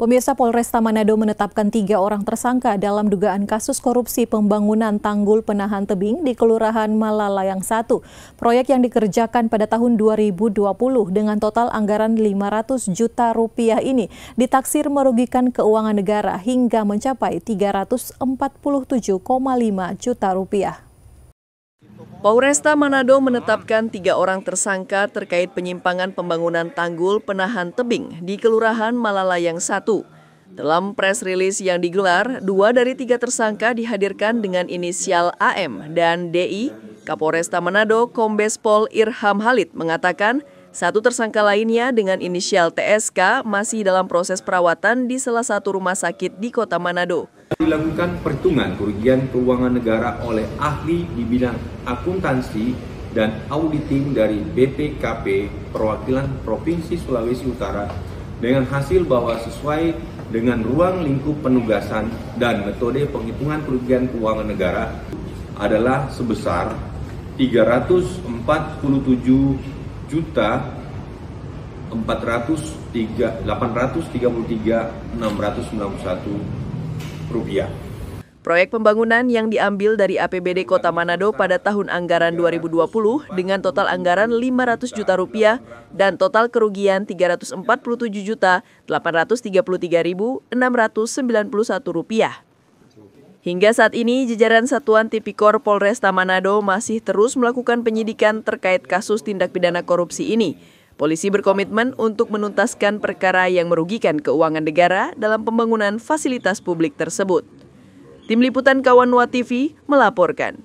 Pemirsa, Polresta Manado menetapkan 3 orang tersangka dalam dugaan kasus korupsi pembangunan tanggul penahan tebing di Kelurahan Malalayang 1. Proyek yang dikerjakan pada tahun 2020 dengan total anggaran 500 juta rupiah ini ditaksir merugikan keuangan negara hingga mencapai 347,5 juta rupiah. Polresta Manado menetapkan 3 orang tersangka terkait penyimpangan pembangunan tanggul penahan tebing di Kelurahan Malalayang 1. Dalam press release yang digelar, 2 dari 3 tersangka dihadirkan dengan inisial AM dan DI. Kapolresta Manado, Kombes Pol Irham Halid mengatakan, 1 tersangka lainnya dengan inisial TSK masih dalam proses perawatan di salah satu rumah sakit di Kota Manado. Dilakukan perhitungan kerugian keuangan negara oleh ahli di bidang akuntansi dan auditing dari BPKP Perwakilan Provinsi Sulawesi Utara dengan hasil bahwa sesuai dengan ruang lingkup penugasan dan metode penghitungan kerugian keuangan negara adalah sebesar 347.833.691 rupiah. Proyek pembangunan yang diambil dari APBD Kota Manado pada tahun anggaran 2020 dengan total anggaran 500 juta rupiah dan total kerugian 347.833.691 rupiah. Hingga saat ini, jajaran Satuan Tipikor Polresta Manado masih terus melakukan penyidikan terkait kasus tindak pidana korupsi ini. Polisi berkomitmen untuk menuntaskan perkara yang merugikan keuangan negara dalam pembangunan fasilitas publik tersebut. Tim Liputan Kawan Nuat TV melaporkan.